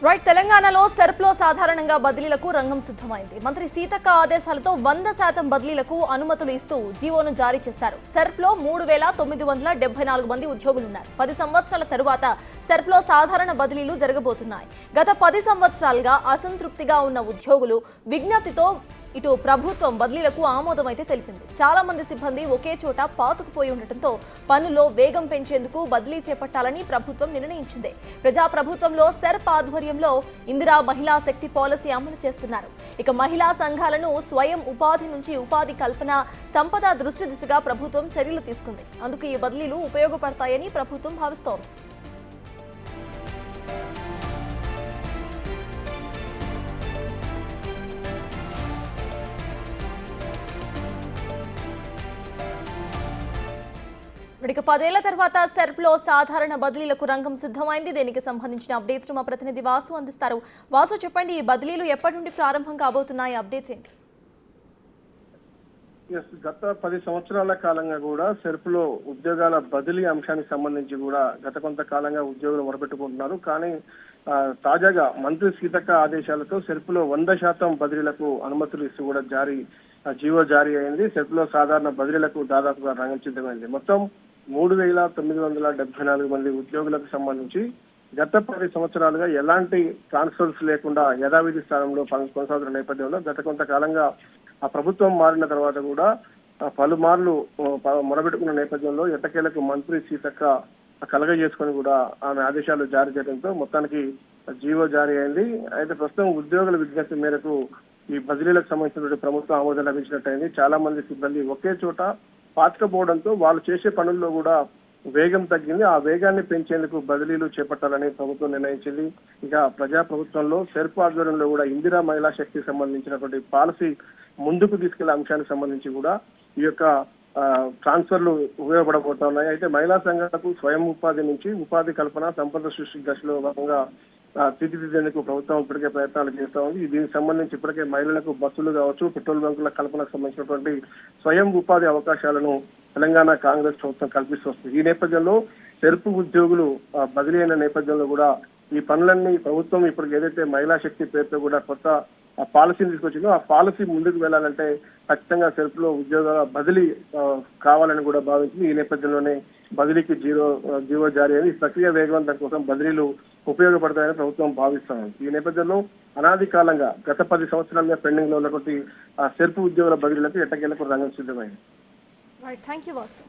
Right తెలంగాణలో సెర్ప్లో సాధారణంగా బదిలీలకు రంగం సిద్ధమైంది. మంత్రి సీతక్క ఆదేశాలతో 100% బదిలీలకు అనుమతులు ఇస్తూ జీవోను జారీ చేశారు. సెర్ప్లో 3974 మంది ఉద్యోగులున్నారు. 10 సంవత్సరాల తరువాత సెర్ప్లో సాధారణ బదిలీలు జరగబోతున్నాయి. గత 10 సంవత్సరాలుగా అసంతృప్తిగా ఉన్న ఉద్యోగులు విజ్ఞప్తితో ఇటు ప్రభుత్వం బదిలీలకు ఆమోదం అయితే తెలిపింది. చాలా మంది సిబ్బంది ఒకే చోట పాతుకుపోయి ఉండటంతో పనుల్లో వేగం పెంచేందుకు బదిలీ చేపట్టాలని ప్రభుత్వం నిర్ణయించింది. ప్రజా ప్రభుత్వంలో సెర్ప్ ఆధ్వర్యంలో ఇందిరా మహిళా శక్తి పాలసీ అమలు చేస్తున్నారు. ఇక మహిళా సంఘాలను స్వయం ఉపాధి నుంచి ఉపాధి కల్పన, సంపద దృష్టి దిశగా ప్రభుత్వం చర్యలు తీసుకుంది. అందుకు ఈ బదిలీలు ఉపయోగపడతాయని ప్రభుత్వం భావిస్తోంది. ఇక 10 ఏళ్ల తర్వాత సెర్ప్లో సాధారణ బదిలీలకు రంగం సిద్ధమైంది. దీనికి సంబంధించిన అప్డేట్స్ మా ప్రతినిధి వాసు అందిస్తారు. వాసు, చెప్పండి, ఈ బదిలీలు ఎప్పటి నుండి ప్రారంభం కాబోతున్నాయి? అప్డేట్స్ ఏంటి? గత 10 సంవత్సరాల కాలంగా కూడా సెర్ప్లో ఉద్యోగాల బదిలీ అంశానికి సంబంధించి కూడా గత కొంతకాలంగా ఉద్యోగులు మొరపెట్టుకుంటున్నారు. కానీ తాజాగా మంత్రి సీతక్క ఆదేశాలతో సెర్ప్లో 100% బదిలీలకు అనుమతులు ఇస్తూ కూడా జీవో జారీ అయింది. సెర్ప్లో సాధారణ బదిలీలకు దాదాపుగా రంగం సిద్ధమైంది. మొత్తం 3974 మంది ఉద్యోగులకు సంబంధించి గత 10 సంవత్సరాలుగా ఎలాంటి ట్రాన్స్ఫర్స్ లేకుండా యథావిధి స్థానంలో కొనసాగుతున్న నేపథ్యంలో గత కొంతకాలంగా ఆ ప్రభుత్వం మారిన తర్వాత కూడా పలుమార్లు మొరబెట్టుకున్న నేపథ్యంలో ఎట్టకేలకు మంత్రి సీతక్క కలగజేసుకొని కూడా ఆమె ఆదేశాలు జారీ చేయడంతో మొత్తానికి జీవో జారీ అయింది. అయితే ప్రస్తుతం ఉద్యోగుల విజ్ఞప్తి మేరకు ఈ బదిలీలకు సంబంధించినటువంటి ప్రభుత్వం ఆమోదం లభించినట్టయింది. చాలా మంది సిబ్బంది ఒకే చోట పాతుకపోవడంతో వాళ్ళు చేసే పనుల్లో కూడా వేగం తగ్గింది. ఆ వేగాన్ని పెంచేందుకు బదిలీలు చేపట్టాలని ప్రభుత్వం నిర్ణయించింది. ఇక ప్రజా ప్రభుత్వంలో సెర్ప్ ఆధ్వర్యంలో కూడా ఇందిరా మహిళా శక్తికి సంబంధించినటువంటి పాలసీ ముందుకు తీసుకెళ్లే అంశానికి సంబంధించి కూడా ఈ యొక్క ట్రాన్స్ఫర్లు ఉపయోగపడబోతున్నాయి. అయితే మహిళా సంఘాలకు స్వయం ఉపాధి నుంచి ఉపాధి కల్పన, సంపద సృష్టి దశలో భాగంగా తీర్చిదిద్దేందుకు ప్రభుత్వం ఇప్పటికే ప్రయత్నాలు చేస్తా ఉంది. దీనికి సంబంధించి ఇప్పటికే మహిళలకు బస్సులు కావచ్చు, పెట్రోల్ బంకుల కల్పనకు సంబంధించినటువంటి స్వయం ఉపాధి అవకాశాలను తెలంగాణ కాంగ్రెస్ ప్రభుత్వం కల్పిస్తూ వస్తుంది. ఈ నేపథ్యంలో సెర్ప్ ఉద్యోగులు బదిలీ అయిన నేపథ్యంలో కూడా ఈ పనులన్నీ ప్రభుత్వం ఇప్పుడు ఏదైతే మహిళా శక్తి పేరుతో కూడా కొత్త పాలసీని తీసుకొచ్చిందో ఆ పాలసీ ముందుకు వెళ్లాలంటే ఖచ్చితంగా సెర్ప్ లో ఉద్యోగాల బదిలీ కావాలని కూడా భావించింది. ఈ నేపథ్యంలోనే బదిలీకి జీవో జారీ అయింది. ఈ ప్రక్రియ వేగవంతం కోసం బదిలీలు ఉపయోగపడతాయని ప్రభుత్వం భావిస్తోంది. ఈ నేపథ్యంలో అనాది కాలంగా గత 10 సంవత్సరాలుగా పెండింగ్ లో ఉన్నటువంటి సెర్ప్ ఉద్యోగుల బదిలీలకు ఎట్టకేలకు రంగం సిద్ధమైంది. Thank you Vasu.